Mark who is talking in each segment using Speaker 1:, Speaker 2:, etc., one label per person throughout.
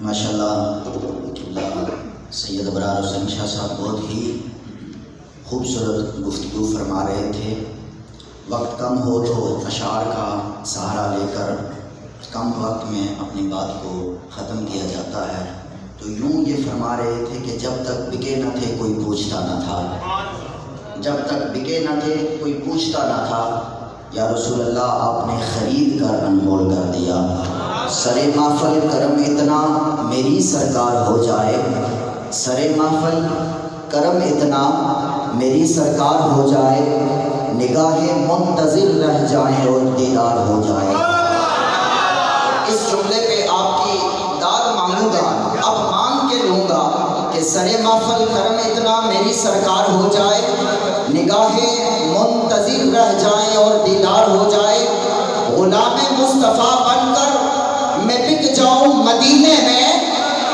Speaker 1: ماشاءاللہ سید ابرار حسین شاہ صاحب بہت ہی خوبصورت گفتگو فرما رہے تھے۔ وقت کم ہو تو اشعار کا سہارا لے کر کم وقت میں اپنی بات کو ختم کیا جاتا ہے، تو یوں یہ فرما رہے تھے کہ جب تک بکے نہ تھے کوئی پوچھتا نہ تھا، جب تک بکے نہ تھے کوئی پوچھتا نہ تھا، یا رسول اللہ آپ نے خرید کر انمول کر دیا۔ سرے محفل کرم اتنا میری سرکار ہو جائے، سرے محفل کرم اتنا میری سرکار ہو جائے، نگاہیں منتظر رہ جائیں اور دیدار ہو جائے۔ اس جملے پہ آپ کی داد مانگوں گا، اب مانگ کے لوں گا کہ سرے محفل کرم اتنا میری سرکار ہو جائے، نگاہیں منتظر رہ جائیں اور دیدار ہو جائے۔ غلام مصطفیٰ بن کر میں بک جاؤں مدینے میں،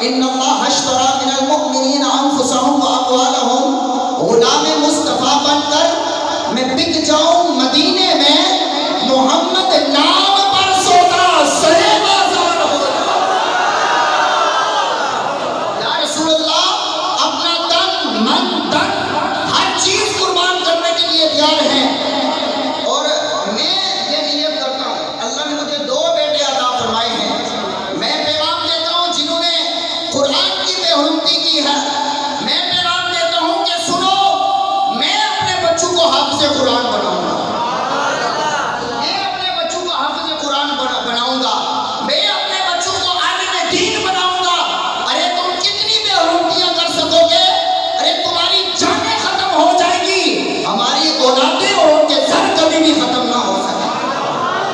Speaker 1: ان اللہ اشتری من المؤمنین انفسهم واموالهم۔ غلام مصطفیٰ بن کر میں بک جاؤں مدینے میں، محمد نام پر سوتا سرے بازار ہو جائے۔ یا رسول اللہ اپنا تن من دن ہر چیز قربان کرنے کے لیے تیار ہیں، اور میں یہ نیت کرتا ہوں، اللہ نے مجھے 2 بیٹے عطا فرمائے ہیں، میں پیغام دیتا ہوں جنہوں نے قرآن کی بے حرمتی کی ہے، میں پیغام دیتا ہوں کہ سنو، میں اپنے بچوں کو حافظ قرآن بناؤں گا، میں اپنے بچوں کو حافظ قرآن بناؤں گا، میں اپنے بچوں کو عالم دین بناؤں گا۔ ارے تم کتنی بے حرمتیاں کر سکو گے؟ ارے تمہاری جانیں ختم ہو جائے گی، ہماری اولادیں اور ان کے سر کبھی بھی ختم نہ ہو سکے۔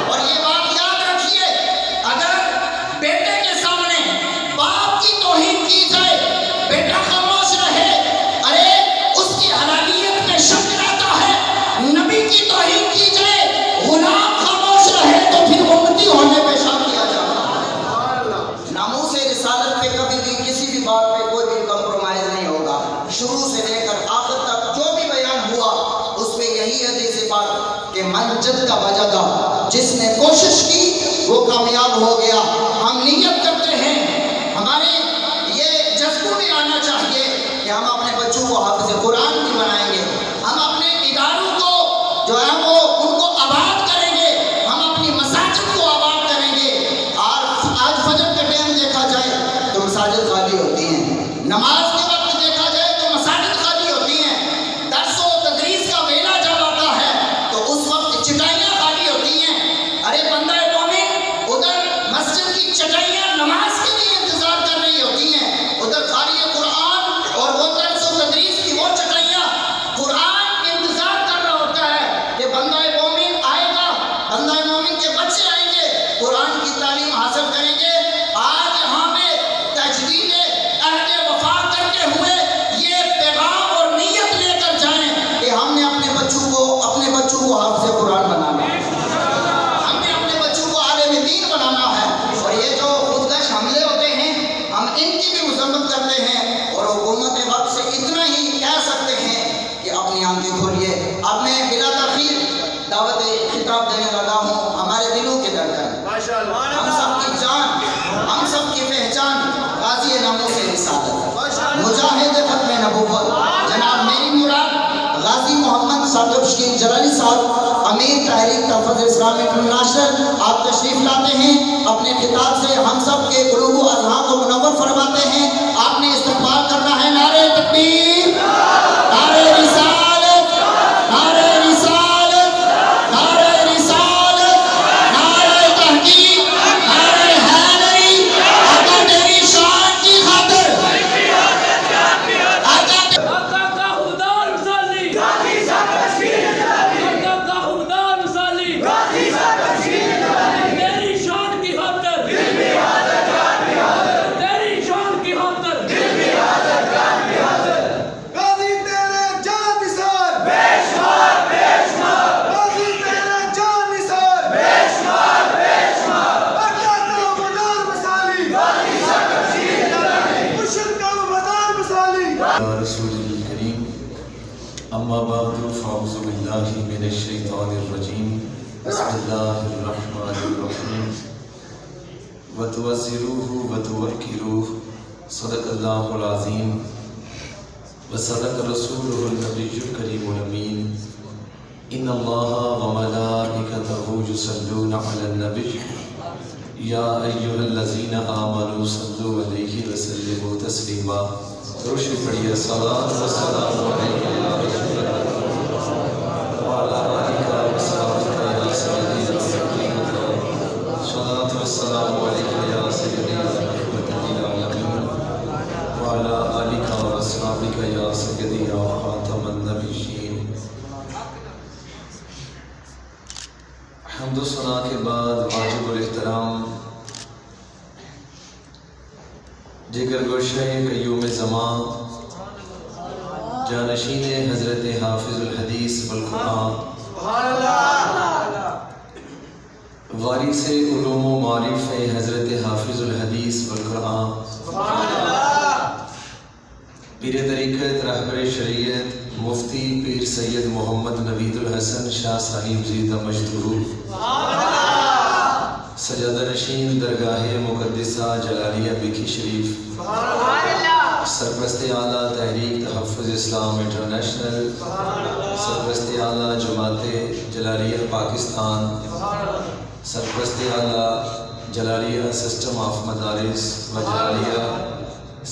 Speaker 1: اور یہ بات یاد رکھیے، اگر بیٹے کے سامنے باپ کی توہین کی جائے، بیٹا خاموش رہے، ارے اس کی حلالیت میں شک رہتا ہے، نبی کی توہین کی جائے، غلام خاموش رہے تو پھر امتی ہونے پہ شک کیا جاتا ہے۔ ناموس رسالت پہ کبھی بھی کسی بھی بات پہ کوئی بھی کمپرومائز نہیں ہوگا، شروع سے لے کر آخر تک جو بھی بیان ہوا اس پہ یہی حدیث پاک کہ من جد کا وجدہ، جس نے کوشش کی وہ کامیاب ہو گیا۔ ہم نیت کرتے ہیں، ہمارے یہ جذبہ بھی آنا چاہیے کہ ہم اپنے بچوں کو حافظ قرآن بھی بنائیں گے، ہم اپنے اداروں کو جو ہے وہ ان کو آباد کریں گے، ہم اپنی مساجد کو آباد کریں گے۔ آج فجر کے ٹائم دیکھا جائے تو مساجد خالی ہوتی ہیں، نماز کے وقت دیکھا جائے تو مساجد خالی ہوتی ہیں، درس و تدریس کا ویلا جب آتا ہے تو اس وقت چٹائیاں خالی ہوتی ہیں۔ ارے بندہ مومن ادھر مسجد کی چٹائیاں نماز کے لیے انتظار کر رہی ہوتی ہیں، ادھر قاری قرآن اور وہ درس و تدریس کی وہ چٹائیاں، قرآن انتظار کر رہا ہوتا ہے کہ بندہ مومن آئے گا، بندہ مومن کے بچے آئیں گے، قرآن کی تعلیم حاصل کریں گے۔ آج یہاں پہ تجدید عہد وفا کرتے ہوئے یہ پیغام اور نیت لے کر جائیں کہ ہم نے اپنے بچوں کو حافظ قرآن بنانا ہے، ہم نے اپنے بچوں کو عالم دین بنانا ہے۔ اور یہ جو خودکش حملے ہوتے ہیں ہم ان کی بھی مذمت کرتے ہیں، اور حکومت وقت سے اتنا ہی کہہ سکتے ہیں کہ اپنی آنکھیں کھولیے۔ اب میں بلا تاخیر دعوت خطاب دینے لگا ہوں، ہمارے دلوں کے دھڑکن، ہم سب کی جان، ہم سب کی پہچان غازی ناموس رسالت، مجاہد ختم نبوت جناب میری مراد غازی محمد ثاقب شکیل جلالی صاحب، امیر تحریک تحفظ اسلامک الناشر، آپ تشریف لاتے ہیں، اپنے خطاب سے ہم سب کے قلوب و اذہان کو منور فرماتے ہیں۔ آپ نے استقبال کرنا ہے، نعرہ تکبیر، نعرہ رسالت، نعرہ رسالت، نعرہ رسالت، نعرہ تحقیق، نعرہ حیدری، آقا تیری شان کی خاطر،
Speaker 2: اما بعد فاعوذ باللہ من الشیطان الرجیم، بسم اللہ الرحمن الرحیم۔ وتوزروه وتوكروه صدق الله العظيم وصدق رسوله النبي الكريم الأمين إن الله وملائكته يصلون على النبي يا أيها الذين آمنوا صلوا عليه وسلموا تسليما روشی پڑھیے الصلاة والسلام عليك يا رسول الله وعلى آلك وصحبك يا سيدي الصلاة والسلام عليك يا سيدي رحمة للعالمين وعلى آلك وصحبك يا سيدي يا خاتم النبيين. حمد و ثنا کے بعد واجب الاحترام جگر گوشہ قیوم زمان جانشین حضرت حافظ الحدیث والقرآن وارث علوم و معارف حضرت حافظ الحدیث والقرآن پیر طریقت رہبر شریعت مفتی پیر سید محمد نوید الحسن شاہ صاحب زیدہ مجدور سجادہ نشین درگاہ مقدسہ جلالیہ بکی شریف سرپرست اعلیٰ تحریک تحفظ اسلام انٹرنیشنل سرپرست اعلیٰ جماعت جلالیہ پاکستان سرپرست اعلیٰ جلالیہ سسٹم آف مدارس و جلالیہ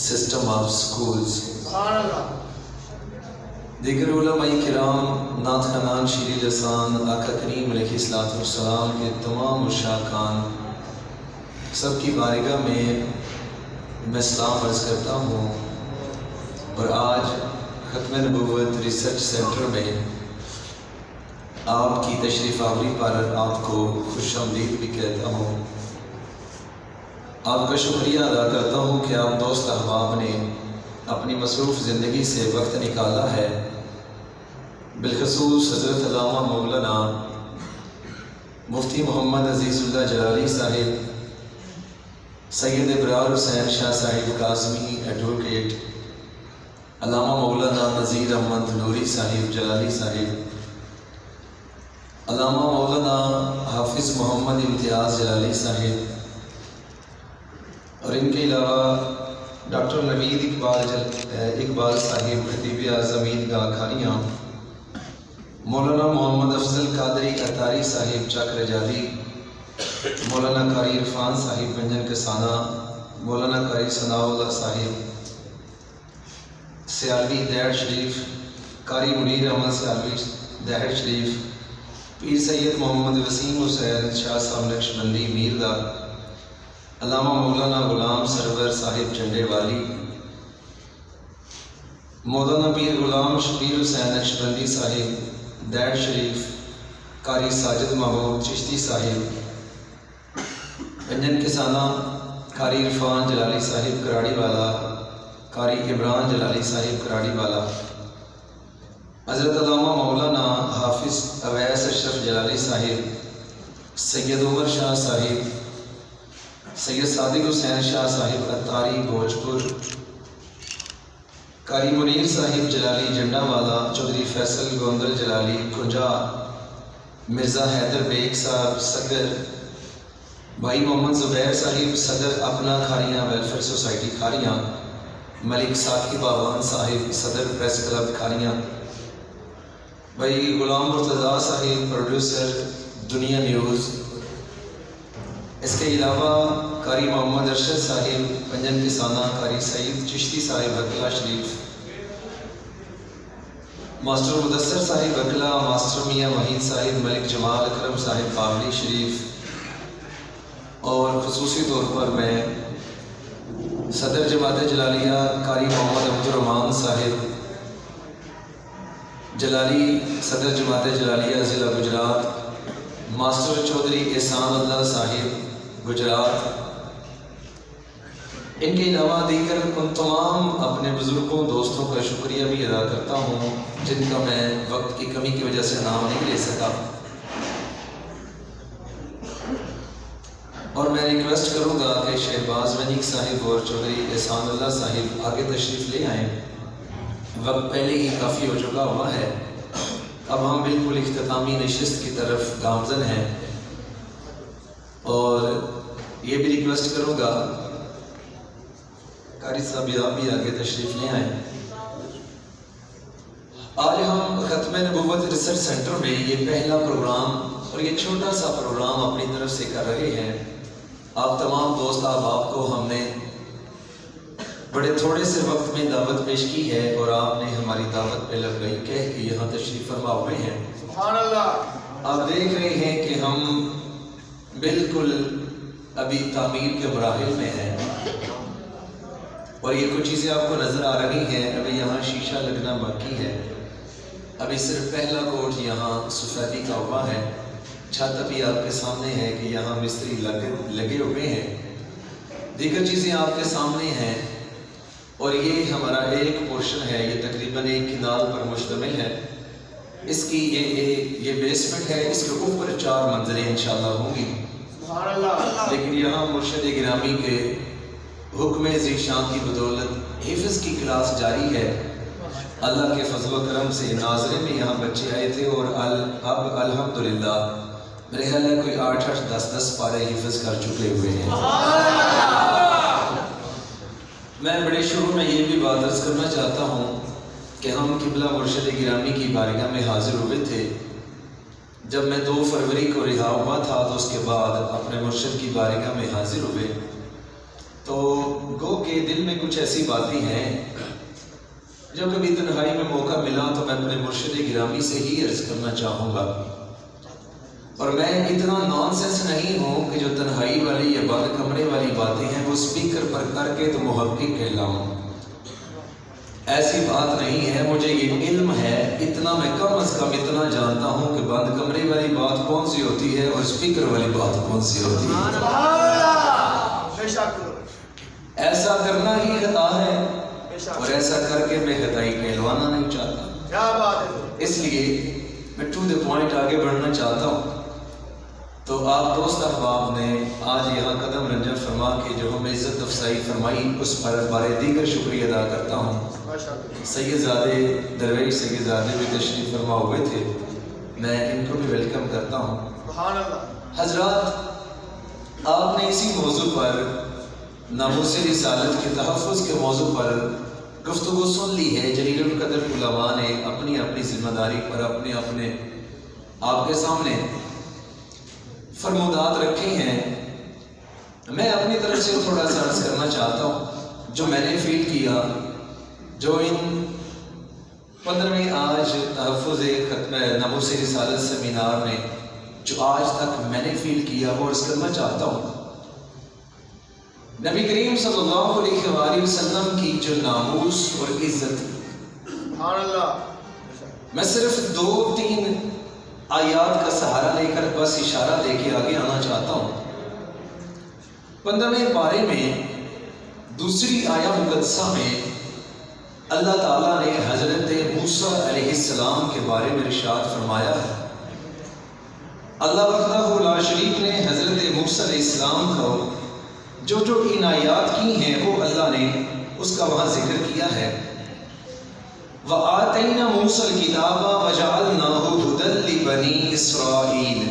Speaker 2: سسٹم آف سکولز دیگر علماء کرام نعت خانان شیری لسان آقا کریم علیہ السلام کے تمام مشاکان سب کی بارگاہ میں سلام عرض کرتا ہوں اور آج ختم نبوت ریسرچ سینٹر میں آپ کی تشریف آوری پر آپ کو خوش آمدید بھی کہتا ہوں. آپ کا شکریہ ادا کرتا ہوں کہ آپ دوست احباب نے اپنی مصروف زندگی سے وقت نکالا ہے. بالخصوص حضرت علامہ مولانا مفتی محمد عزیز اللہ جلالی صاحب سید ابرار حسین شاہ صاحب قاسمی ایڈوکیٹ علامہ مولانا نذیر احمد نوری صاحب جلالی صاحب علامہ مولانا حافظ محمد امتیاز جلالی صاحب اور ان کے علاوہ ڈاکٹر نوید اقبال صاحب خطیب اعظم عیدگاہ کھاریاں مولانا محمد افضل قادری اتاری صاحب چک رجالی مولانا قاری عرفان صاحب پنجن کسانہ مولانا قاری ثناء اللہ صاحب سیالوی دہڑ شریف قاری منیر احمد سیالوی دہڑ شریف پیر سید محمد وسیم حسین شاہ صاحب نقشبندی میردہ علامہ مولانا غلام سرور صاحب جھنڈے والی مولانا پیر غلام شبیر حسین نقشبندی صاحب دیڑ شریف قاری ساجد محمود چشتی صاحب پنجن کسانہ قاری عرفان جلالی صاحب کراڑی والا قاری عمران جلالی صاحب کراڑی والا حضرت علامہ مولانا حافظ اویس اشرف جلالی صاحب سید عمر شاہ صاحب سید صادق حسین شاہ صاحب اتاری بھوجپور قاری منیر صاحب جلالی جنڈا والا چودھری فیصل گوندل جلالی کنجا مرزا حیدر بیگ صاحب صدر بھائی محمد زبیر صاحب صدر اپنا کھاریاں ویلفیئر سوسائٹی کھاریاں ملک ساقی باوان صاحب صدر پریس کلب کھاریاں بھائی غلام مرتضیٰ صاحب پروڈیوسر دنیا نیوز اس کے علاوہ قاری محمد ارشد صاحب پنجن کسانہ قاری سعید چشتی صاحب اکلا شریف ماسٹر مدثر صاحب اکلا ماسٹر میاں وحید صاحب ملک جمال اکرم صاحب پاولی شریف اور خصوصی طور پر میں صدر جماعت جلالیہ قاری محمد عبد الرحمان صاحب جلالی صدر جماعت جلالیہ ضلع گجرات ماسٹر چودھری احسان اللہ صاحب گجرات ان کے علاوہ دیگر ان تمام اپنے بزرگوں دوستوں کا شکریہ بھی ادا کرتا ہوں جن کا میں وقت کی کمی کی وجہ سے نام نہیں لے سکا. اور میں ریکویسٹ کروں گا کہ شہباز ونیک صاحب اور چودھری احسان اللہ صاحب آگے تشریف لے آئیں. وقت پہلے ہی کافی ہو چکا ہوا ہے. اب ہم بالکل اختتامی نشست کی طرف گامزن ہیں اور یہ بھی ریکویسٹ کروں گا قاری صاحب آپ بھی آگے تشریف لے آئیں. آج ہم ختم نبوت ریسرچ سینٹر میں یہ پہلا پروگرام اور یہ چھوٹا سا پروگرام اپنی طرف سے کر رہے ہیں. آپ تمام دوست احباب کو ہم نے بڑے تھوڑے سے وقت میں دعوت پیش کی ہے اور آپ نے ہماری دعوت پہ لبیک کہہ کے یہاں تشریف فرما ہوئے ہیں.
Speaker 1: سبحان اللہ.
Speaker 2: آپ دیکھ رہے ہیں کہ ہم بالکل ابھی تعمیر کے مراحل میں ہیں اور یہ کچھ چیزیں آپ کو نظر آ رہی ہیں. ابھی یہاں شیشہ لگنا باقی ہے. ابھی صرف پہلا کوٹ یہاں سفیدی کا ہوا ہے. چھت ابھی آپ کے سامنے ہے کہ یہاں مستری لگے ہوئے ہیں. دیگر چیزیں آپ کے سامنے ہیں اور یہ ہمارا ایک پورشن ہے. یہ تقریباً ایک کنال پر مشتمل ہے. اس کی یہ بیسمنٹ ہے. اس کے اوپر 4 منزلیں انشاءاللہ ہوں گی. لیکن یہاں مرشد گرامی کے حکم ذیشان کی بدولت حفظ کی کلاس جاری ہے. اللہ کے فضل و کرم سے ناظرین میں یہاں بچے آئے تھے اور اب الحمدللہ میرے خیال ہے کوئی 8 10 پارے حفظ کر چکے ہوئے ہیں. میں بڑے شروع میں یہ بھی بات عرض کرنا چاہتا ہوں کہ ہم قبلہ مرشد گرامی کی بارگاہ میں حاضر ہوئے تھے. جب میں 2 فروری کو رہا ہوا تھا تو اس کے بعد اپنے مرشد کی بارگاہ میں حاضر ہوئے تو گو کہ دل میں کچھ ایسی باتیں ہیں. جب کبھی تنہائی میں موقع ملا تو میں اپنے مرشد گرامی سے ہی عرض کرنا چاہوں گا. اور میں اتنا نان سینس نہیں ہوں کہ جو تنہائی والی یا بند کمرے والی باتیں ہیں وہ سپیکر پر کر کے تو محقق کہلاؤں. ایسی بات نہیں ہے. مجھے یہ علم ہے. اتنا میں کم از کم اتنا جانتا ہوں کہ بند کمرے والی بات کون سی ہوتی ہے اور سپیکر والی بات کون سی ہوتی ہے. ایسا کرنا ہی خطا ہے اور ایسا کر کے میں خطائی کہلوانا نہیں چاہتا. اس لیے میں ٹو دی پوائنٹ آگے بڑھنا چاہتا ہوں. تو آپ دوست احباب نے آج یہاں قدم رنجن فرما کے جو ہمیں عزت افزائی فرمائی اس پر بارے دیگر شکریہ ادا کرتا ہوں. سید زادے درویش سید زادے بھی تشریف فرما ہوئے تھے. میں ان کو بھی ویلکم کرتا ہوں. حضرات آپ نے اسی موضوع پر ناموس رسالت کے تحفظ کے موضوع پر گفتگو سن لی ہے. جلیل القدر علماء نے اپنی اپنی ذمہ داری پر اپنے آپ کے سامنے فرمودات رکھے ہیں. میں اپنی طرف سے تھوڑا سا عرض کرنا چاہتا ہوں جو میں نے فیل کیا, جو ان 15ویں آج تحفظ ختم ناموس رسالت سیمینار میں جو آج تک میں نے فیل کیا وہ عرض کرنا چاہتا ہوں. نبی کریم صلی اللہ علیہ وآلہ وسلم کی جو ناموس اور عزت, میں صرف 2-3 آیات کا سہارا لے کر بس اشارہ لے کے آگے آنا چاہتا ہوں. 15ویں پارے میں دوسری آیہ مقدسہ میں اللہ تعالیٰ نے حضرت موسیٰ علیہ السلام کے بارے میں ارشاد فرمایا ہے. اللہ وحدہ لا شریک نے حضرت موسیٰ علیہ السلام کو جو عنایات کی ہیں وہ اللہ نے اس کا وہاں ذکر کیا ہے. وَآتَيْنَا مُوسَى الْكِتَابَ وَجَعَلْنَاهُ هُدًى لِبَنِي إِسْرَائِيلَ.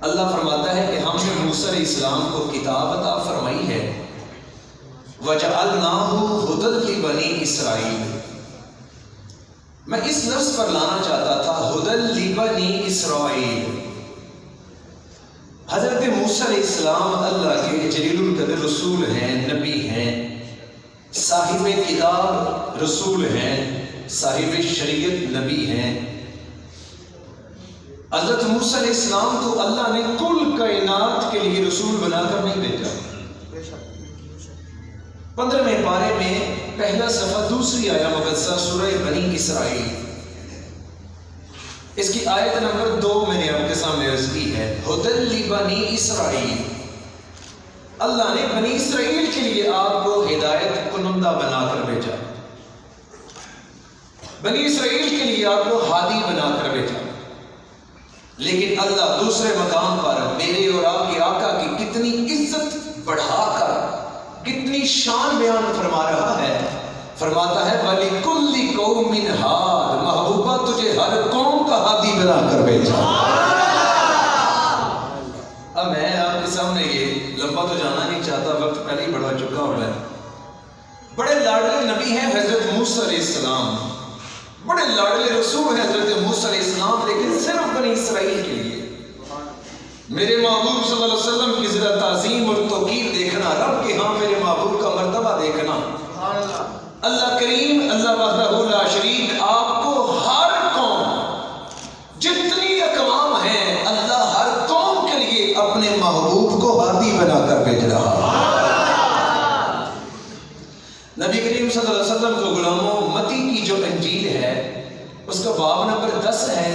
Speaker 2: اللہ فرماتا ہے کہ ہم نے موسیٰ علیہ السلام کو کتاب عطا فرمائی ہے. وَجَعَلْنَاهُ هُدًى لِبَنِي إِسْرَائِيلَ. میں اس لفظ پر لانا چاہتا تھا هُدًى لِبَنِي إِسْرَائِيلَ. حضرت موسیٰ علیہ السلام اللہ کے جلیل القدر رسول ہیں, نبی ہیں, صاحب کتاب رسول ہیں, صاحب شریعت نبی ہیں. حضرت موسیٰ علیہ السلام کو اللہ نے کل کائنات کے لیے رسول بنا کر نہیں بھیجا. 15ویں پارے میں پہلا صفحہ دوسری آیہ مقدسہ سورہ بنی اسرائیل, اس کی آیت نمبر 2 میں نے آپ کے سامنے عرض کی ہے. ہدی لبنی اسرائیل. اللہ نے بنی اسرائیل کے لیے آپ کو ہدایت کنندہ بنا کر بھیجا. بنی اسرائیل کے لیے آپ کو ہادی بنا کر بھیجا. لیکن اللہ دوسرے مقام پر میرے اور آپ کے آقا کی کتنی عزت بڑھا کر کتنی شان بیان فرما رہا ہے. فرماتا ہے وَلِكُلِّ قَوْمٍ ہاد, محبوبہ تجھے ہر قوم کا ہادی بنا کر بھیجا. اب میں آپ کے سامنے یہ چاہتا، وقت پہلے ہی بڑا ہو چکا ہوا ہے. بڑے لاڈلے نبی ہیں حضرت موسیٰ علیہ السلام، بڑے لاڈلے رسول ہیں حضرت موسیٰ علیہ السلام، لیکن صرف بنی اسرائیل کے لیے. میرے محبوب صلی اللہ علیہ وسلم کی ذرا تعظیم اور توقیر دیکھنا، رب کے ہاں میرے محبوب کا مرتبہ دیکھنا. اللہ کریم، اللہ وحدہ لا شریک آپ کو ہر قوم، جتنی اقوام ہیں، اللہ ہر قوم کے لیے اپنے محبوب کو ہادی بنا کر بھیج رہا. نبی کریم صلی اللہ علیہ وسلم کو غلاموں، متی کی جو انجیل ہے اس کا باب نمبر 10 ہے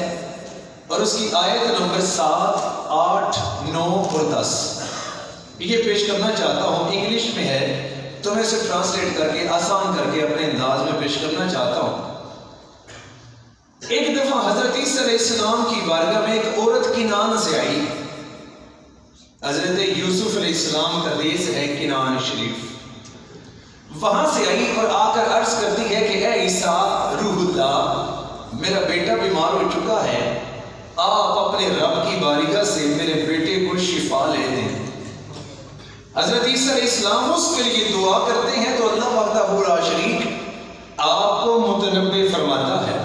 Speaker 2: اور اس کی آیت نمبر 7، 8، 9 اور 10 یہ پیش کرنا چاہتا ہوں. انگلش میں ہے تو میں اسے ٹرانسلیٹ کر کے آسان کر کے اپنے انداز میں پیش کرنا چاہتا ہوں. ایک دفعہ حضرت عیسیٰ علیہ السلام کی بارگاہ میں ایک عورت کنعان سے آئی. حضرت یوسف علیہ السلام کا دیس ہے کنعان شریف. وہاں سے آئی اور آ کر عرض کرتی ہے کہ اے عیسیٰ روح اللہ، میرا بیٹا بیمار ہو چکا ہے، آپ اپنے رب کی بارگاہ سے میرے بیٹے کو شفا لے دیں. حضرت عیسیٰ علیہ السلام اس کے لیے دعا کرتے ہیں تو اللہ وحدہ لا شریک آپ کو متنبع فرماتا ہے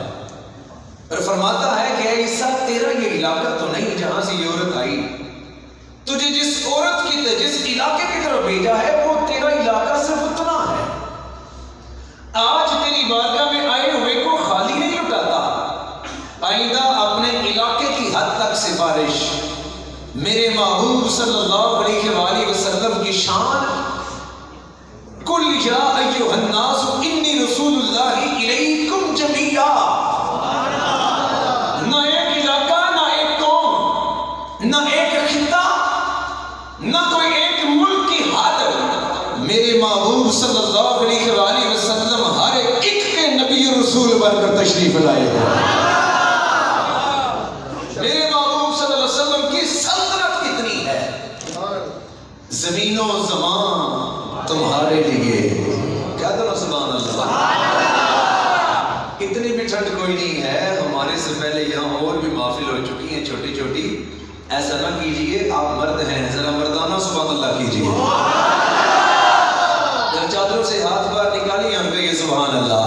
Speaker 2: اور فرماتا ہے کہ اے عیسیٰ تیرا یہ علاقہ تو نہیں جہاں سے یہ عورت آئی، تجھے جس عورت کی جس علاقے کی طرف بھیجا ہے وہ تیرا علاقہ صرف اتنا ہے. آج تیری بارگاہ میں آئے ہوئے کو خالی نہیں لٹاتا، آئندہ اپنے علاقے کی حد تک سفارش. میرے محبوب صلی اللہ علیہ وآلہ وسلم کی شان، قل یا ایھا الناس انی رسول اللہ الیکم جمیعا. نہ ایک علاقہ، نہ ایک قوم، نہ ایک خطہ، نہ کوئی ایک ملک کی حد، میرے محبوب صلی اللہ علیہ وآلہ وسلم ہر ایک کے نبی رسول بن کر تشریف لائے ہیں. میرے محبوب صلی اللہ علیہ وسلم کی سلطنت کتنی ہے، زمین و زمان تمہارے لیے. کیا دو سبحان اللہ. اتنی بھی ٹھنڈ کوئی نہیں ہے. ہمارے سے پہلے یہاں اور بھی محفل ہو چکی ہیں چھوٹی چھوٹی. ایسا نہ کیجئے، آپ مرد ہیں، ذرا مردانہ سبحان اللہ کیجئے. ذرا چادروں سے ہاتھ باہر نکالیے ہم کہیے سبحان اللہ.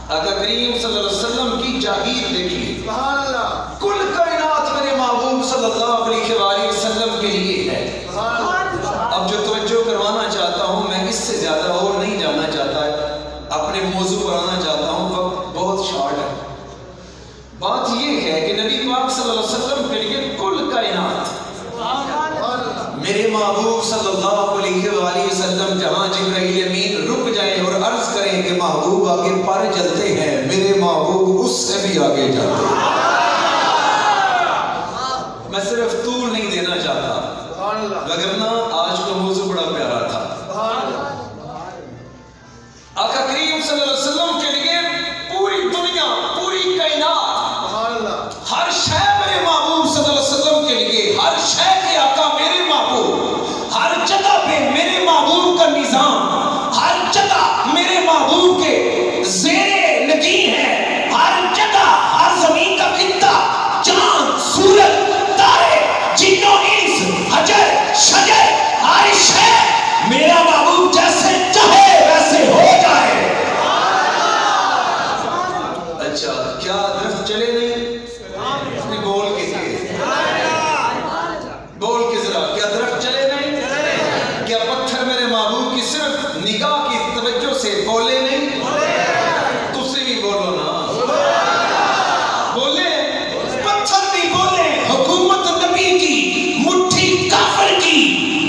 Speaker 2: آقا کریم صلی اللہ علیہ وسلم کی جاگیر دیکھیے، سبحان اللہ. کل کائنات میرے محبوب صلی اللہ علیہ وآلہ وسلم کے لیے ہے. اب جو توجہ کروانا چاہتا ہوں، میں اس سے زیادہ اور نہیں جانا چاہتا، اپنے موضوع پر آنا چاہتا ہوں، وقت بہت شارٹ ہے. بات یہ ہے کہ نبی پاک صلی اللہ علیہ وسلم کے لیے کل کائنات، میرے محبوب صلی اللہ علیہ وآلہ وسلم جہاں جبرائیل امین رک جائیں اور عرض کریں کہ محبوب آگے پر چلتے ہیں، میرے محبوب اس سے بھی آگے جاتے ہیں. میں صرف طول نہیں دینا چاہتا، وگرنہ آج کا موضوع بڑا پیارا تھا. آقا کریم صلی اللہ علیہ وسلم کے لیے پوری دنیا، پوری کائنات، ہر شے میرے محبوب صلی اللہ علیہ وسلم کے لیے، ہر شے کے آقا میرے محبوب، ہر جگہ پہ میرے محبوب کا نظام، ہر جگہ میرے محبوب کے زیر نگین ہے. ہر جگہ، ہر زمین کا خطہ، چاند، سورج، تارے، جن و انس، حجر، شجر، ہر شے میرا محبوب جیسے چاہے ویسے ہو جائے. اچھا کیا درخت چلے نہیں؟ بول کے ذرا، کیا درخت چلے نہیں؟ کیا پتھر میرے محبوب کی صرف نگاہ کی توجہ سے بولے نہیں؟ تم سے بھی بولو نا، بولے. پتھر نہیں بولے. حکومت نبی کی، مٹھی کافر کی.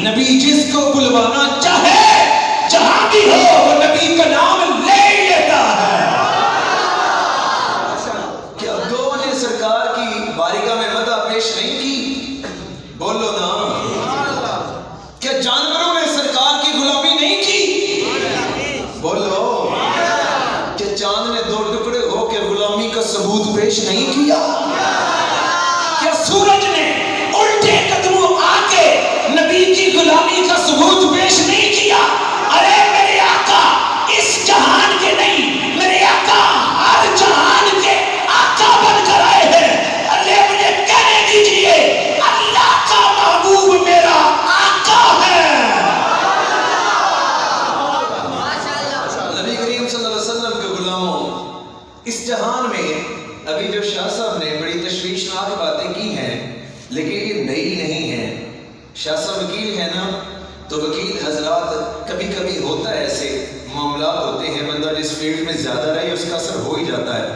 Speaker 2: نبی جس کو بلوانا چاہے جہاں بھی ہو وہ نبی کا نام لے ہی لیتا ہے. کیا دو نے سرکار کی بارگاہ میں مدح پیش نہیں کی؟ بولو نا. کیا جانوروں نے سرکار کی غلامی نہیں کی؟ بولو. کیا چاند نے دو ٹکڑے ہو کے غلامی کا ثبوت پیش نہیں کیا؟ کیا سورج نے الٹے قدموں آ کے نبی کی غلامی کا ثبوت پیش نہیں کیا؟ ارے میرے آقا اس جہان کے نہیں، میرے آقا ہر جہان کے آقا بن کر آئے ہیں. ارے مجھے کہنے دیجئے، اللہ کا محبوب میرا آقا شاہ صاحب وکیل ہے نا، تو وکیل حضرات کبھی کبھی ہوتا ہے ایسے معاملات ہوتے ہیں، بندہ جس فیلڈ میں زیادہ رہے اس کا اثر ہو ہی جاتا ہے.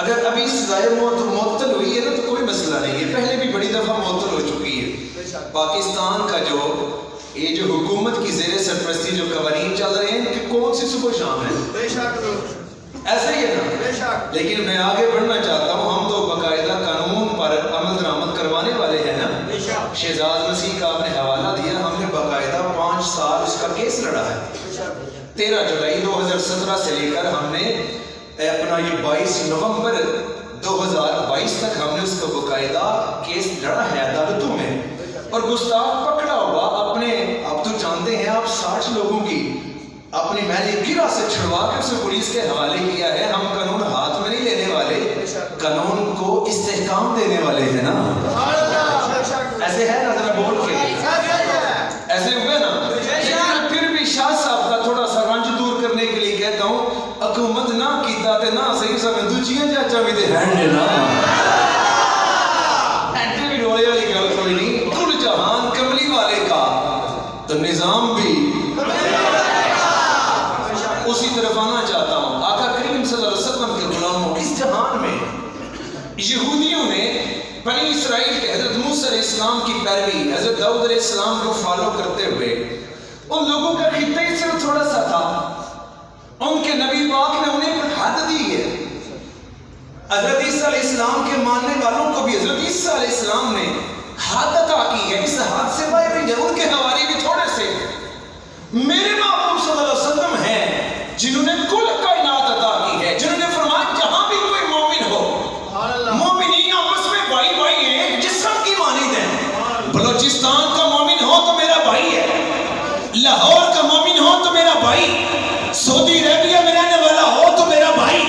Speaker 2: اگر ابھی سزائے موت معطل ہوئی ہے نا تو کوئی مسئلہ نہیں ہے، پہلے بھی بڑی دفعہ معطل ہو چکی ہے. پاکستان کا یہ جو حکومت کی زیر سرپرستی جو قوانین چل رہے ہیں کہ کون سی صبح شام ہے، ایسا ہی ہے نا. لیکن میں آگے بڑھنا چاہتا ہوں، ہم تو باقاعدہ قانون پر عمل درآمد کروانے والے ہیں نا. شہزاد مسیح کا آپ نے حوالہ دیا، ہم نے باقاعدہ 5 سال اس کا کیس لڑا ہے. 13 جولائی 2017 سے لے کر ہم نے اپنا یہ 22 نومبر 2022 تک ہم نے اس کا باقاعدہ کیس لڑا ہے عدالتوں میں. اور گستاخ پکڑا ہوا اپنے، آپ تو جانتے ہیں آپ 60 لوگوں کی اپنی محل گرہ سے چھڑوا کے اسے پولیس کے حوالے کیا ہے. ہم قانون ہاتھ میں نہیں لینے والے، قانون کو استحکام دینے والے ہیں نا. ایسے ہے نا، ذرا بول کے ایسے ہوئے نا. لیکن پھر بھی شاہ صاحب کا تھوڑا سا رنج دور کرنے کے لیے کہتا ہوں، حکومت نہ کیتا تے نہ صحیح سا دوجیاں چاچا بھی تے ہینڈ نا ایڈے بھی رولے والی گل کوئی نہیں. کل جہان کملی والے کا تو نظام بھی اسی طرف آنا چاہتا ہوں. آقا کریم صلی اللہ علیہ وسلم کے غلاموں، اس جہان میں یہودیوں نے بنی اسرائیل کے حضرت موسیٰ علیہ السلام کی پیروی، حضرت داؤد علیہ السلام کو فالو کرتے ہوئے ان لوگوں کا خطہ ہی صرف تھوڑا سا تھا. ان کے نبی پاک نے انہیں ایک حد دی ہے. حضرت عیسیٰ علیہ السلام کے ماننے والوں کو بھی حضرت عیسیٰ علیہ السلام نے حد عطا کی ہے. اس حد سے باہر نہیں ہے. ان کے حوالے بھی تھوڑے سے میرے محبوب صلی اللہ علیہ وسلم ہیں جنہوں نے کل کائنات عطا کی ہے، جنہوں نے فرمایا جہاں بھی کوئی مومن ہو، مومنین آپس میں بھائی بھائی ہیں، جسم کی مانند ہیں. بلوچستان کا مومن ہو تو میرا بھائی ہے، لاہور کا مومن ہو تو میرا بھائی، سعودی عربیہ میں رہنے والا ہو تو میرا بھائی،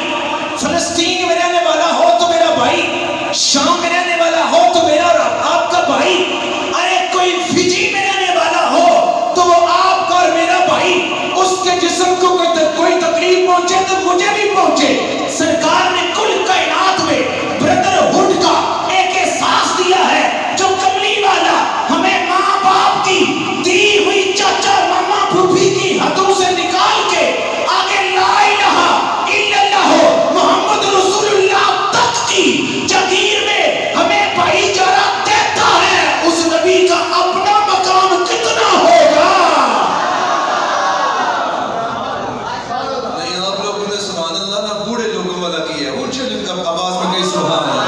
Speaker 2: فلسطین میں رہنے والا ہو تو میرا بھائی، شام میں رہنے والا ہو تو میرا آپ کا بھائی، ارے کوئی فجی میں رہنے والا ہو تو وہ آپ کا اور میرا بھائی. اس کے جسم کو کوئی تکلیف پہنچے تو مجھے بھی پہنچے. سرکار نے کل کائنات میں بردرہڈ کا ایک احساس دیا ہے جو کملی والا ہمیں ماں باپ کی دی ہوئی چاچا ماما پھوپھی کی حدوں سے نکال کے آگے لا الہ الا اللہ محمد رسول اللہ تک کی جگیر میں ہمیں بھائی چارہ دیتا ہے. اس نبی کا اپنا مقام کتنا ہوگا. نہیں آپ لوگوں نے سبحان اللہ نہ بوڑھے لوگوں والا کیا ہے، اونچے جن کا آواز میں کہیں سبحان اللہ.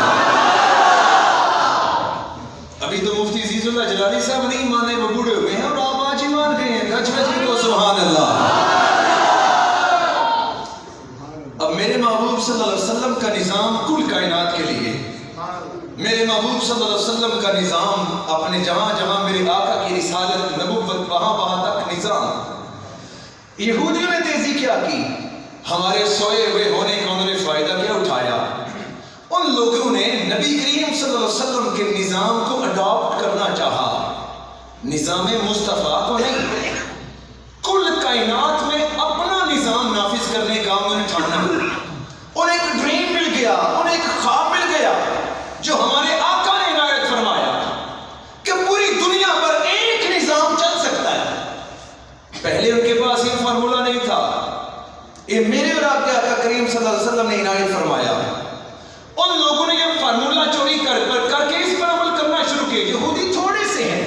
Speaker 2: ابھی تو مفتی عزیز اللہ جلالی صاحب نہیں مانے، وہ بوڑھے ہوئے ہیں اور آپ آج ہی مان گئے ہیں. گج گج کو سبحان اللہ. اب میرے محبوب صلی اللہ علیہ وسلم کا نظام کل کائنات کے لیے، میرے محبوب صلی اللہ علیہ وسلم کا نظام اپنے جہاں جہاں میرے آقا کی رسالت نبوت وہاں وہاں تک نظام. یہودیوں نے تیزی کیا کی، ہمارے سوئے ہوئے ہونے کا انہوں نے فائدہ کیا اٹھایا. ان لوگوں نے نبی کریم صلی اللہ علیہ وسلم کے نظام کو اڈاپٹ کرنا چاہا، نظام مصطفیٰ کو نہیں. کل کائنات میں اپنا نظام نافذ کرنے کا انہوں نے ٹھانا. انہیں ایک ڈریم مل گیا، انہیں ایک خواب مل گیا جو ہمارے آقا نے عنایت فرمایا کہ پوری دنیا پر ایک نظام چل سکتا ہے. پہلے ان کے پاس یہ فارمولہ نہیں تھا، یہ میرے اور آپ کے آقا کریم صلی اللہ علیہ وسلم نے عنایت فرمایا. ان لوگوں نے یہ فارمولہ چوری کر کے اس پر عمل کرنا شروع کیا. یہودی تھوڑے سے ہیں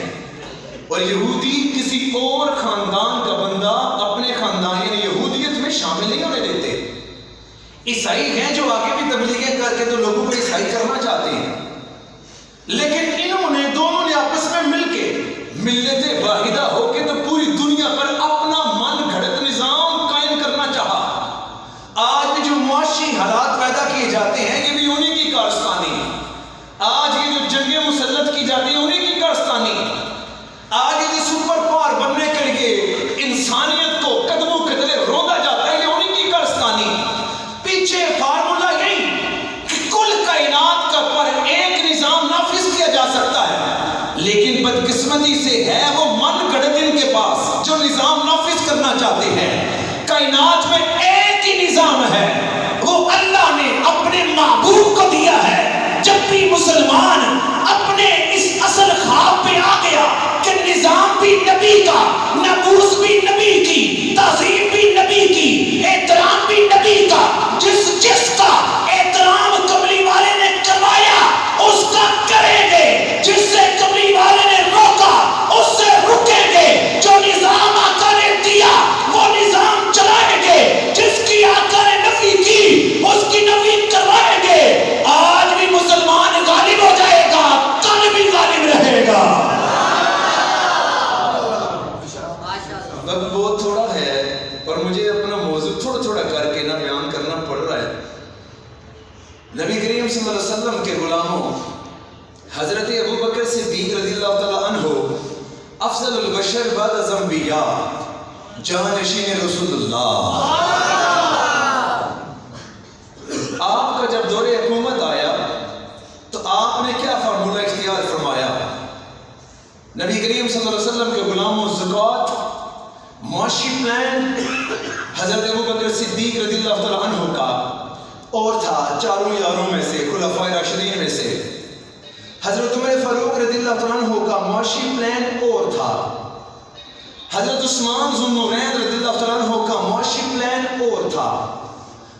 Speaker 2: اور یہودی کسی اور خاندان کا بندہ اپنے خاندان یعنی یہودیت میں شامل نہیں ہونے دیتے. عیسائی ہیں جو آگے بھی تبلیغیں کر کے تو لوگوں کو عیسائی کرنا چاہتے ہیں، لیکن انہوں نے دونوں نے آپس میں مل کے ملت واحدہ ہو کے تو پوری دنیا پر اپنا من گھڑت نظام قائم کرنا چاہا. آج بھی جو معاشی حالات پیدا کیے جاتے ہیں یہ بھی انہی کی کارستانی. آج یہ جو جنگیں مسلط کی جاتی ہیں انہی کی کارستانی. آج یہ جو سپر پاور بننے کے لیے انسانیت کو قدموں قدرے رودا جاتا ہے یہ انہی کی کارستانی. پیچھے فارمولہ یہی کہ کل کائنات کا پر ایک نظام نافذ کیا جا سکتا ہے، لیکن بدقسمتی سے ہے وہ من گھڑت ان کے پاس جو نظام نافذ کرنا چاہتے ہیں. کائنات میں ایک ہی نظام ہے، وہ اللہ نے اپنے محبوب کو دیا ہے. جب بھی مسلمان اپنے اس اصل خواب پہ آ گیا افضل البشر بعد از انبیاء جانشین رسول اللہ. آپ کا جب دور حکومت آیا تو آپ نے کیا فارمولہ اختیار فرمایا؟ نبی کریم صلی اللہ علیہ وسلم کے غلاموں زکوٰۃ، معاشی پلان حضرت ابوبکر صدیق رضی اللہ تعالیٰ عنہ کا اور تھا، چاروں یاروں میں سے، خلفائے راشدین میں سے. حضرت عمر فاروق رضی اللہ تعالیٰ عنہ کا معاشی پلان اور تھا. حضرت عثمان ذو النورین رضی اللہ تعالیٰ عنہ کا معاشی پلان اور تھا.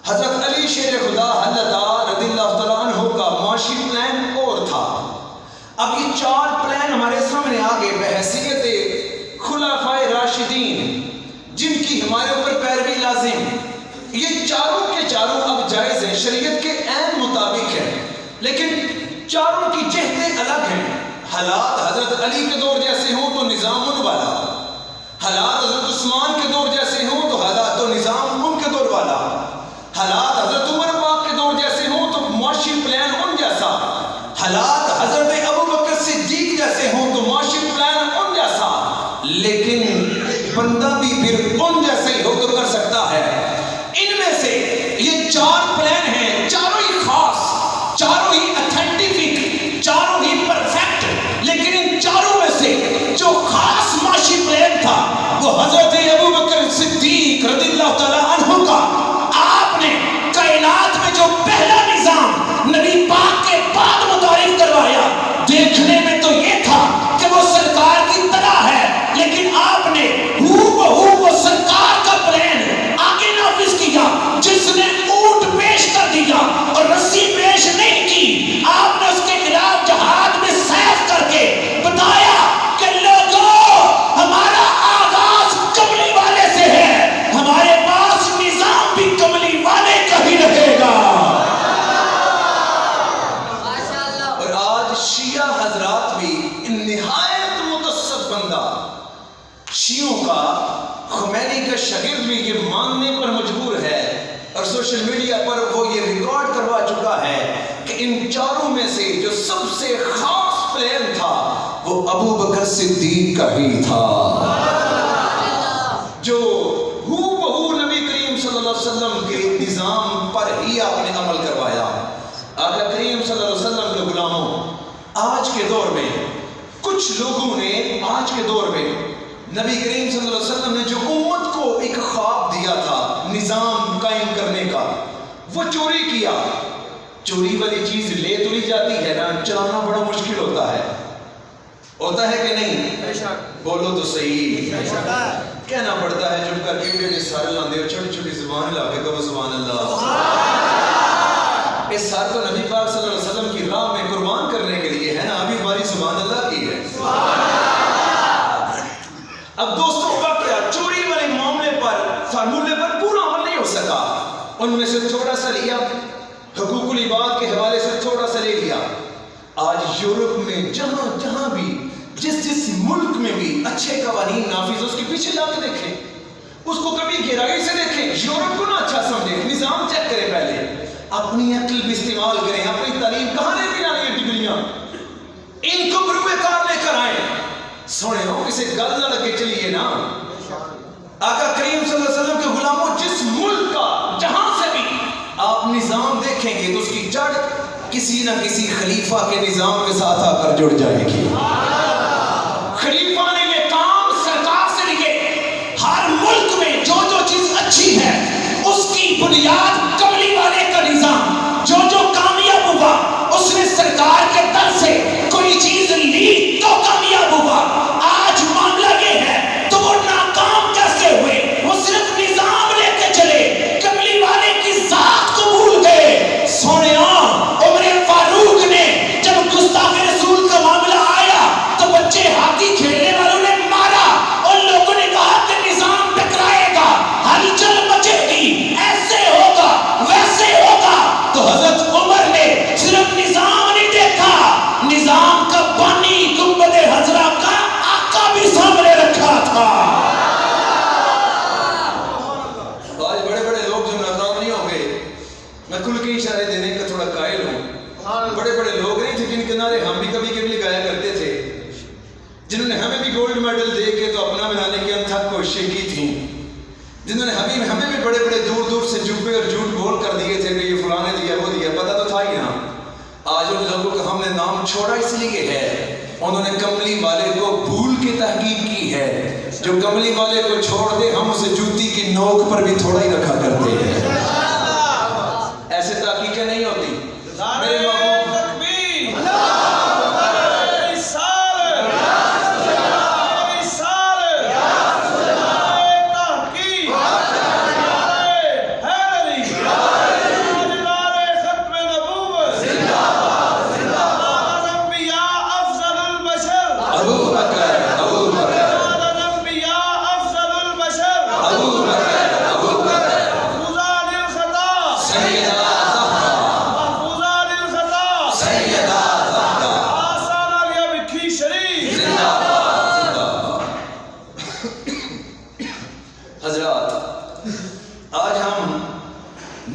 Speaker 2: حضرت علی شیر خدا حضرت رضی اللہ تعالیٰ عنہ کا معاشی پلان اور تھا. اب یہ چار پلان ہمارے سامنے آگے بحیثیت خلفائے راشدین جن کی ہمارے اوپر پیروی لازم، یہ چاروں کے چاروں اب جائز ہیں، شریعت کے عین مطابق ہیں، لیکن چاروں کی جہتیں الگ ہیں. حالات حضرت علی کے دور جیسے ہوں تو نظام ان والا، حالات حضرت عثمان کے دور جیسے ہوں تو حالات و نظام ان کے دور والا، حالات حضرت عمر پاک کے دور جیسے ہوں تو معاشی پلان ان جیسا، حالات حضرت ابوبکر صدیق جیسے ہوں تو معاشی پلان ان جیسا، لیکن بندہ بھی پھر ان جیسے ہی حکم کر سکتا ہے. ان میں سے یہ چار پلان ہیں، چاروں ہی خاص، چاروں ہی اتھینٹیفک، چاروں ہی پرفیکٹ، لیکن ان چاروں میں سے جو خاص معاشی پلان تھا وہ حضرت ابوبکر صدیق رضی اللہ تعالیٰ عنہ کا. آپ نے کائنات میں جو پہلا نظام نبی پاک کے بعد متعارف کروایا، دیکھنے میں تو یہ تھا کہ وہ سرکار کی طرح ہے، لیکن آپ نے ہو بہو وہ سرکار کا پلان آگے نافذ کیا. جس نے اونٹ پیش کر دیا اور رسی پیش نہیں کی، آپ نے اس کے خلاف جہاد میں سیف کر کے بتایا کہ لوگوں ہمارا آغاز کملی والے سے ہے، ہمارے پاس نظام بھی کملی والے کا ہی رہے گا. اور آج شیعہ حضرات بھی نہایت متعصب بندہ، شیعوں کا خمینی کا شاگرد بھی یہ ماننے پر مجبور ہے اور سوشل میڈیا پر وہ یہ ریکارڈ کروا چکا ہے کہ ان چاروں میں سے جو سب سے خاص پلان تھا وہ ابو بکر صدیق کا ہی تھا، جو ہو بہو نبی کریم صلی اللہ علیہ وسلم کے نظام پر ہی آپ نے عمل کروایا. آقا کریم صلی اللہ علیہ وسلم کے غلاموں، آج کے دور میں کچھ لوگوں نے آج کے دور میں نبی کریم صلی اللہ علیہ وسلم نے جو امت کو ایک خواب دیا تھا نظام قائم کرنے کا، وہ چوری کیا. چوری والی چیز لے تو لی جاتی ہے نا، چلانا بڑا مشکل ہوتا ہے کہ نہیں؟ بولو تو صحیح. کہنا پڑتا ہے چپ کر کے سارے لاندے ہو، چھوٹی چھوٹی زبان لا کے کہو سبحان اللہ. اس ساتھ تو نبی پاک صلی اللہ علیہ وسلم کی راہ میں قربان کرنے کے لیے ہے نا، ابھی ہماری سبحان اللہ کی ہے. اب دوستوں واقعہ چوری والے معاملے پر فارمولے پر پورا عمل نہیں ہو سکا. ان میں سے تھوڑا سا لیا، حقوق العباد کے حوالے سے تھوڑا سا لے لیا. آج یورپ میں جہاں جہاں بھی جس ملک میں بھی اچھے قوانین نافذ، اس کے پیچھے جا کے دیکھیں، اس کو کبھی گہرائی سے دیکھیں. یورپ کو نہ اچھا سمجھیں، نظام چیک کریں، پہلے اپنی عقل بھی استعمال کریں. اپنی تعلیم کہاں لے کے جانی ہے ڈگریاں، ان کو بروئے کار لے کر آئیں. سونے ہو کسی گل نہ لگے چلیے نا. آقا کریم صلی اللہ علیہ وسلم کے غلاموں، جس ملک کا جہاں سے بھی آپ نظام دیکھیں گے تو اس کی جڑ کسی نہ کسی خلیفہ کے نظام کے ساتھ آ کر جڑ جائے گی. خلیفہ نے یہ کام سرکار سے لیے. ہر ملک میں جو جو چیز اچھی ہے اس کی بنیاد کملی والے کا نظام، جو جو کامیاب ہوا اس نے سرکار کے در سے کوئی چیز لی تو کامیاب ہوا. آج معاملہ یہ ہے تو وہ ناکام کیسے ہوئے؟ وہ صرف نظام لے کے چلے، کملی والے کی ذات کو بھول گئے. سونے عمر فاروق نے جب گستاخ رسول کا معاملہ آیا تو وہ شیخی تھیں جنہوں نے ہمیں بھی بڑے بڑے دور دور سے جبے اور جھوٹ بول کر دیے تھے کہ یہ فلاں نے دیا وہ دیا، پتہ تو تھا ہی نا۔ آج ان لوگوں کا ہم نے نام چھوڑا اس لیے ہے انہوں نے کملی والے کو بھول کے تحقیق کی ہے۔ جو کملی والے کو چھوڑ دے ہم اسے جوتی کی نوک پر بھی تھوڑا ہی رکھا کرتے ہیں۔ ایسے تحقیقیں نہیں ہوتی میرے محبوب۔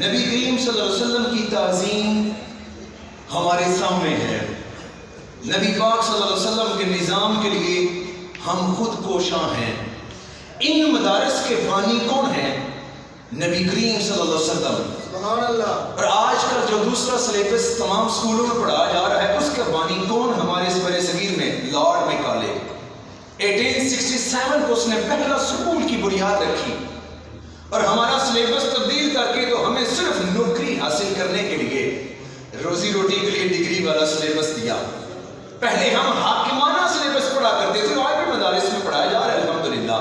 Speaker 2: نبی کریم صلی اللہ علیہ وسلم کی تعظیم ہمارے سامنے ہے۔ نبی پاک صلی اللہ علیہ وسلم کے نظام کے لیے ہم خود کوشاں ہیں۔ ان مدارس کے بانی کون ہیں؟ نبی کریم صلی اللہ علیہ وسلم۔
Speaker 1: سبحان اللہ۔
Speaker 2: اور آج کل جو دوسرا سلیبس تمام سکولوں میں پڑھایا جا رہا ہے اس کا بانی کون؟ ہمارے اس برے صغیر میں لارڈ میکالے۔ 1867 کو اس نے پہلا سکول کی بنیاد رکھی اور ہمارا سلیبس تبدیل کر کے تو ہمیں صرف نوکری حاصل کرنے کے لیے روزی روٹی کے لیے ڈگری والا سلیبس دیا۔ پہلے ہم حاکمانہ سلیبس پڑھا کرتے تھے، آج بھی مدارس میں پڑھایا جا رہا ہے الحمدللہ۔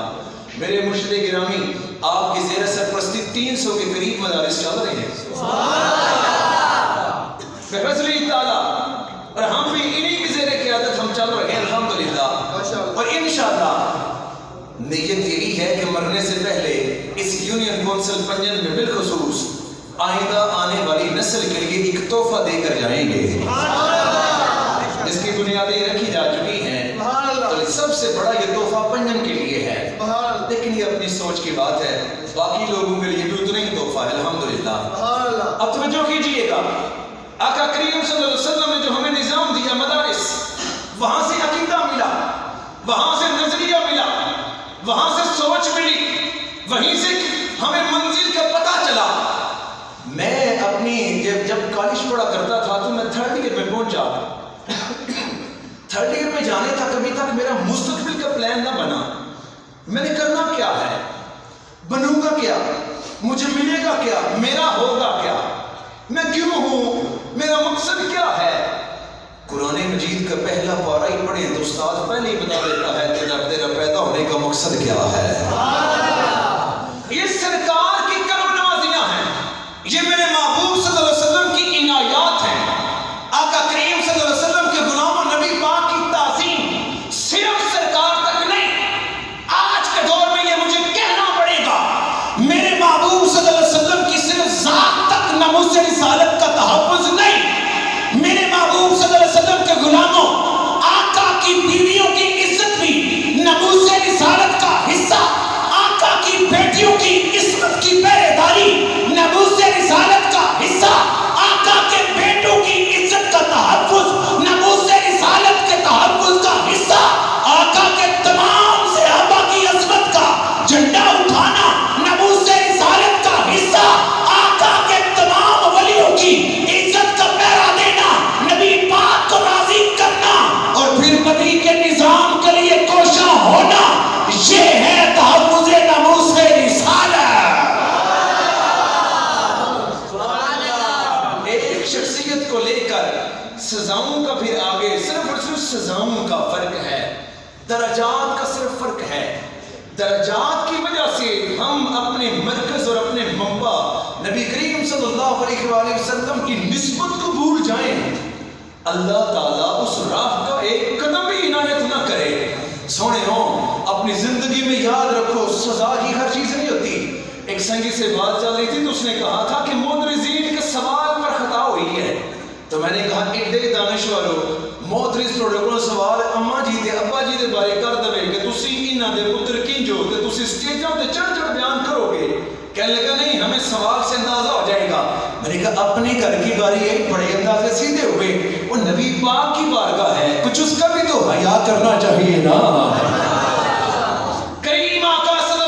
Speaker 2: میرے مرشد گرامی آپ کی زیر سرپرستی 300 کے قریب مدارس چل رہے ہیں بفضل تعالیٰ، اور ہم بھی انہی کی زیر قیادت ہم چل رہے ہیں الحمدللہ۔ اور انشاءاللہ نیت یہی ہے کہ مرنے سے پہلے اس یونین کونسل پنجن میں بالخصوص آئندہ آنے والی نسل کے لیے ایک تحفہ دے کر جائیں گے جس کی بنیادیں رکھی جا چکی ہیں۔ تو سب سے بڑا یہ تحفہ پنجن کے لیے ہے، لیکن یہ اپنی سوچ کی بات ہے، باقی لوگوں کے لیے بھی اتنا ہی تحفہ ہے الحمدللہ۔ اب توجہ کیجئے گا، آقا کریم صلی اللہ علیہ وسلم نے جو ہمیں نظام دیا مدارس، وہاں سے عقیدہ ملا، وہاں سے نظریہ ملا، وہاں سے سوچ ملی، وہیں سے ہمیں منزل کا پتہ چلا۔ میں اپنی جب کالج پڑھا کرتا تھا تو میں 3rd ایئر میں پہنچا۔ 3rd ایئر میں جانے تک ابھی تک میرا مستقبل کا پلان نہ بنا، میں نے کرنا کیا ہے، بنوں گا کیا، مجھے ملے گا کیا، میرا ہوگا کیا، میں کیوں ہوں، میرا مقصد کیا ہے۔ قرآن مجید کا پہلا پارہ ہی پڑھیں تو استاد پہلے ہی بتا دیتا ہے تیرا پیدا ہونے کا مقصد کیا ہے۔ یہ سرکار کی کرم نوازیاں ہیں، یہ میرے محبوب صلی اللہ علیہ وسلم کی عنایات ہیں۔ آقا کریم صلی اللہ علیہ وسلم کے غلام و نبی پاک کی تعظیم صرف سرکار تک نہیں، آج کے دور میں یہ مجھے کہنا پڑے گا، میرے محبوب صلی اللہ علیہ وسلم کی صرف ذات تک ناموس رسالت کا تحفظ نہیں، میرے محبوب صلی اللہ علیہ وسلم کے غلاموں آقا کی بیویوں کی عزت بھی ناموس رسالت کا حصہ، آقا کی بیٹیوں کی عصمت کی پہرے داری ناموس رسالت کا حصہ، آقا کے بیٹوں کی عزت کا تحفظ ناموس رسالت کے تحفظ کا حصہ، آقا کے تمام صحابہ کی عظمت کا جھنڈا اٹھانا ناموس رسالت کا حصہ، آقا کے تمام ولیوں کی عزت کا پہرا دینا، نبی پاک کو راضی کرنا اور پھر نبی کے نظام کے لیے کوشاں ہونا، یہ ہے تحفظ ناموس رسالت۔ ایک شخصیت کو لے کر سزاؤں کا پھر آگے صرف اور صرف سزاؤں کا فرق ہے، درجات کا صرف فرق ہے۔ درجات کی وجہ سے ہم اپنے مرکز اور اپنے منبع نبی کریم صلی اللہ علیہ وآلہ وسلم کی نسبت کو بھول جائیں، اللہ تعالیٰ اس راہ کا ایک قدم بھی عنایت نہ کرے۔ سونے ہو اپنی زندگی میں یاد رکھو، سزا ہی ہر چیز نہیں ہوتی۔ ایک سنگی سے بات چل رہی تھی تو اس نے کہا تھا کہ مدرسین کے سوال پر خطا ہوئی ہے، تو میں نے کہا ایڈے دانشورو مدرس تھوڑے کو سوال اما جی دے ابا جی دے بارے کر دے کہ تسی انہاں دے پتر کنجو تے تسی سٹیجاں تے چڑھ بیان کرو گے۔ کہنے لگا نہیں، ہمیں سوال سے اندازہ ہو جائے گا۔ میں نے کہا اپنی گھر کی باری ایک بڑے اندازے سیدھے ہوئے، وہ نبی پاک کی بارگاہ ہے، کچھ اس کا بھی تو حیا کرنا چاہیے نا۔ کریم آقا صلی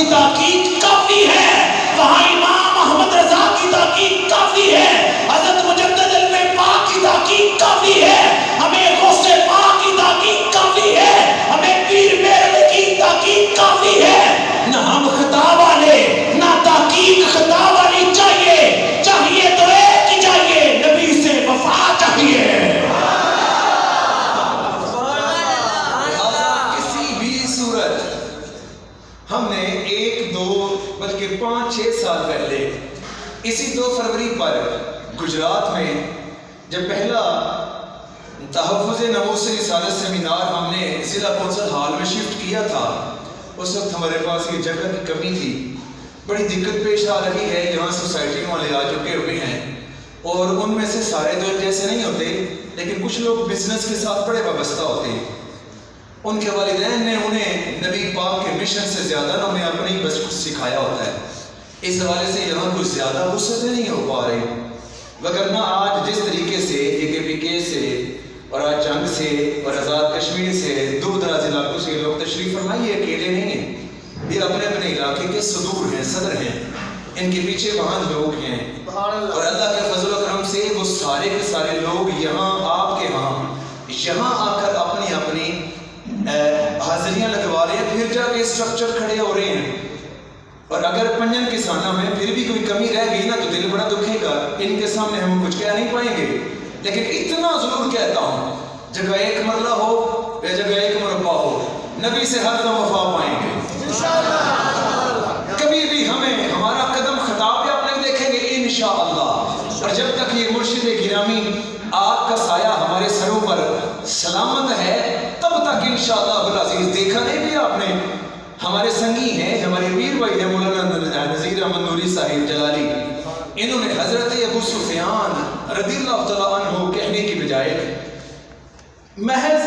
Speaker 3: کی تحقیق کافی ہے، وہاں امام احمد رضا کی تحقیق کافی ہے، حضرت مجدد علم پاک کی تحقیق کافی ہے، ہمیں غوث پاک کی تحقیق کافی ہے، ہمیں پیر میرے کی تحقیق کافی ہے۔ نہ ہم خطاب والے نہ تحقیق خطاب والی چاہیے، چاہیے تو ایک ہی چاہیے، نبی سے وفا چاہیے۔
Speaker 2: کسی بھی صورت ہم نے 1 2 بلکہ 5 6 سال پہلے اسی 2 فروری پر گجرات میں جب پہلا تحفظ ناموس رسالت سیمینار ہم نے ضلع کونسل ہال میں شفٹ کیا تھا، اس وقت ہمارے پاس یہ جگہ کی کمی تھی، بڑی دقت پیش آ رہی ہے، یہاں سوسائٹی والے آ چکے ہوئے ہیں اور ان میں سے سارے تو جیسے نہیں ہوتے، لیکن کچھ لوگ بزنس کے ساتھ بڑے وابستہ ہوتے ہیں۔ ان کے والدین نے انہیں نبی پاک کے مشن سے زیادہ نہ انہیں اپنی بس کچھ سکھایا ہوتا ہے، اس حوالے سے یہاں کچھ زیادہ وسعتیں نہیں ہو پا رہی، وگرنہ آج جس طریقے سے AKPK سے اور آج جنگ سے اور آزاد کشمیر سے دور دراز علاقوں سے لوگ تشریف فرمائیے، اکیلے نہیں ہیں، یہ اپنے اپنے علاقے کے صدور ہیں، صدر ہیں، ان کے پیچھے وہاں لوگ ہیں، اور اللہ کے فضل و کرم سے وہ سارے کے سارے لوگ یہاں آپ کے یہاں آ کر اپنی اپنی حاضریاں لگوا رہے ہیں، پھر جا کے اسٹرکچر کھڑے ہو رہے ہیں، اور اگر پنجن کسانہ میں پھر بھی کوئی کمی رہ گئی نا تو دل بڑا دکھے گا، ان کے سامنے ہم کچھ کہہ نہیں پائیں گے، لیکن اتنا ضرور کہتا ہوں جگہ ایک مرلہ ہو یا جگہ ایک مربع ہو، نبی سے ہر دم وفا پائیں گے کبھی بھی ہمیں ہمارا قدم خطا پہ آپ نہیں دیکھیں گے انشاءاللہ، اور جب تک یہ مرشد گرامی آپ کا سایہ ہمارے سروں پر سلامت ہے تب تک انشاءاللہ العزیز، دیکھا نہیں بھی آپ نے ہمارے سنگی ہیں، ہمارے پیر بھائی ہیں مولانا نذیر احمد نوری صاحب جلالی، انہوں نے حضرت ابو سفیان رضی اللہ تعالیٰ عنہ کہنے کی بجائے محض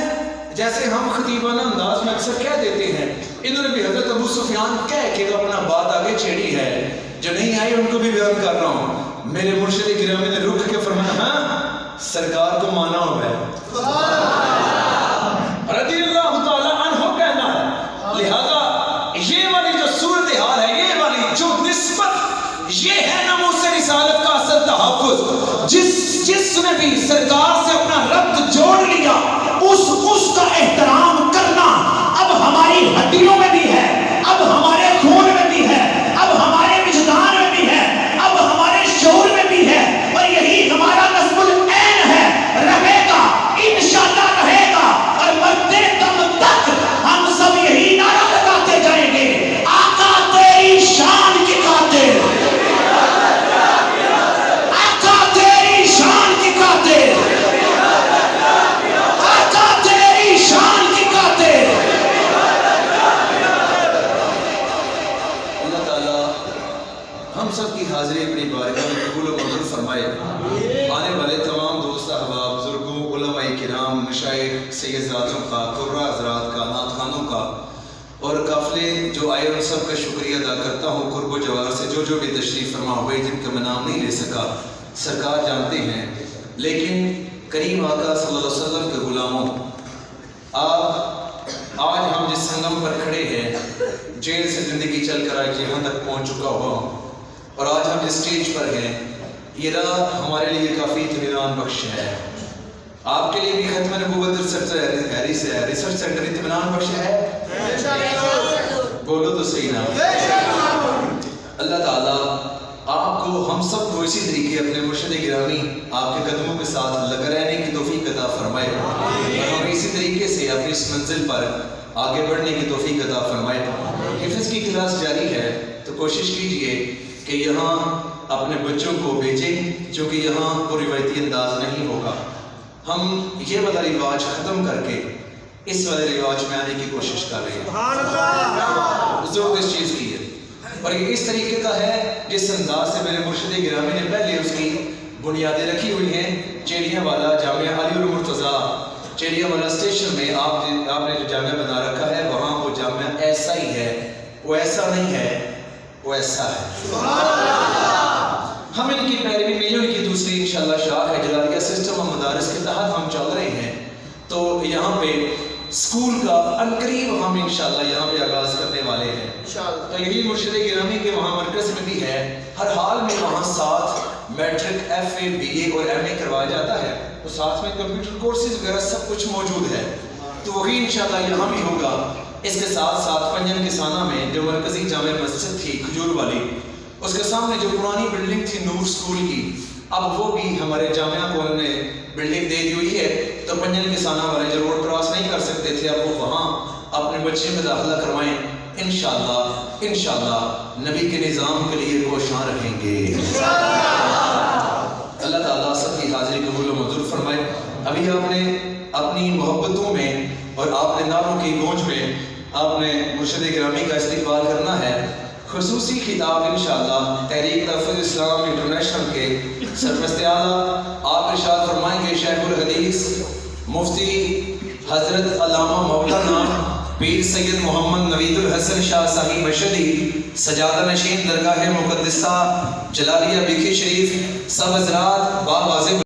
Speaker 2: جیسے ہم خطیبانہ انداز میں اکثر کہہ دیتے ہیں، انہوں نے بھی حضرت ابو سفیان کہہ کے اپنا بات آگے چھیڑی ہے، جو نہیں آئی ان کو بھی بیان کر رہا ہوں۔ میرے مرشد گرامی نے رک کے فرمایا ہاں سرکار کو مانا ہوا ہے، رضی اللہ تعالیٰ عنہ کہنا ہے، لہذا یہ والی جو صورتحال ہے، یہ والی جو نسبت، یہ ہے ناموس رسالت کا اصل تحفظ، جس نے بھی سرکار سے اپنا ربط جوڑ لیا اس کا احترام کرنا اب ہماری ہڈیوں میں بھی ہے، اب ہمارے خون میں بھی ہے، اب ہمارے وجدان میں بھی ہے، اب ہمارے شعور میں بھی ہے، اور یہی ہمارا نصب العین ہے، رہے گا انشاءاللہ رہے گا، اور مرتے دم تک ہم سب یہی نعرہ لگاتے جائیں گے، آقا تیری شان کی خاطر، آقا تیری شان کی خاطر، آقا تیری شان کی خاطر۔ اللہ تعالیٰ ہم سب کی حاضری اپنی بارگاہ میں قبول و منظور فرمائے، آنے والے تمام دوست احباب، بزرگوں، علماء کرام، مشائخ، سیدزادوں کا، قرہ حضرات کا، نعت خوانوں کا، اور قافلے جو آئے ان سب کا شکریہ ادا کرتا ہوں، قرب و جوار سے جو بھی تشریف فرما ہوئے، جن کا میں نام نہیں لے سکا، سرکار جانتے ہیں، لیکن کریم آقا صلی اللہ علیہ وسلم کے غلاموں، آج ہم جس سنگم پر کھڑے ہیں، جیل سے زندگی چل کر آج یہاں تک پہنچ چکا ہوا ہوں، اور آج ہم جس سٹیج پر ہیں، یہ راہ ہمارے لیے کافی اطمینان بخش ہے، آپ کے لیے بھی ختم نبوت ریسرچ سینٹر اطمینان بخش ہے، بولو تو صحیح نا۔ اللہ تعالیٰ آپ کو، ہم سب کو اسی طریقے اپنے مرشد گرامی آپ کے قدموں کے ساتھ لگا رہنے کی توفیق عطا فرمائے، اور ہمیں اسی طریقے سے اپنی اس منزل پر آگے بڑھنے کی توفیق عطا فرمائے۔ حفظ کی کلاس جاری ہے تو کوشش کیجئے کہ یہاں اپنے بچوں کو بھیجیں، چونکہ یہاں وہ روایتی انداز نہیں ہوگا، ہم یہ والا رواج ختم کر کے اس والے رواج میں آنے کی کوشش کر رہے ہیں، ضرورت اس چیز کی ہے، اور یہ اس طریقے کا ہے جس انداز سے میرے مرشد گرامی نے پہلے اس کی بنیادیں رکھی ہوئی ہیں۔ چیڑیاں والا جامعہ علی المرتضیٰ، چیڑیاں والا اسٹیشن میں آپ نے جو جامعہ بنا رکھا ہے، وہاں وہ جامعہ ایسا ہی ہے، وہ ایسا نہیں ہے، وہ ایسا ہے۔ ہم ان کی پیروی میں، ان کی دوسری انشاءاللہ شاخ ہے جلالیہ سسٹم و مدارس کے تحت ہم چل رہے ہیں، تو یہاں پہ اسکول کا عنقریب ہم انشاءاللہ یہاں پہ آغاز کرنے والے ہیں
Speaker 1: انشاءاللہ
Speaker 2: تحریر مرشد گرامی کے وہاں مرکز میں بھی ہے، ہر حال میں وہاں ساتھ میٹرک ایف اے بی اے اور ایم اے کروایا جاتا ہے، تو ساتھ میں کمپیوٹر کورسز وغیرہ سب کچھ موجود ہے، تو وہی انشاءاللہ یہاں بھی ہوگا۔ اس کے ساتھ ساتھ پنجن کسانہ میں جو مرکزی جامع مسجد تھی کھجور والی، اس کے سامنے جو پرانی بلڈنگ تھی نور سکول کی، اب وہ بھی ہمارے جامعہ کو انہوں نے بلڈنگ دے دی ہوئی ہے، تو پنجن کسانہ والے جو روڈ کراس نہیں کر سکتے تھے اب وہ وہاں اپنے بچے میں داخلہ کروائیں، انشاءاللہ نبی کے نظام کے لیے کوشاں رہیں گے۔ اللہ تعالیٰ سب کی حاضری قبول و منظور فرمائے۔ ابھی آپ نے اپنی محبتوں میں اور آپ نے نعروں کی گونج میں آپ نے مرشد گرامی کا استقبال کرنا ہے۔ خصوصی خطاب انشاءاللہ تحریک تحفظ اسلام انٹرنیشنل کے سرپرست اعلیٰ آپ ارشاد فرمائیں گے شیخ الحدیث مفتی حضرت علامہ مولانا پیر سید محمد نوید الحسن شاہ صاحب مشہدی سجادہ نشین درگاہ مقدسہ جلالیہ بکھی شریف، سب حضرات با واضح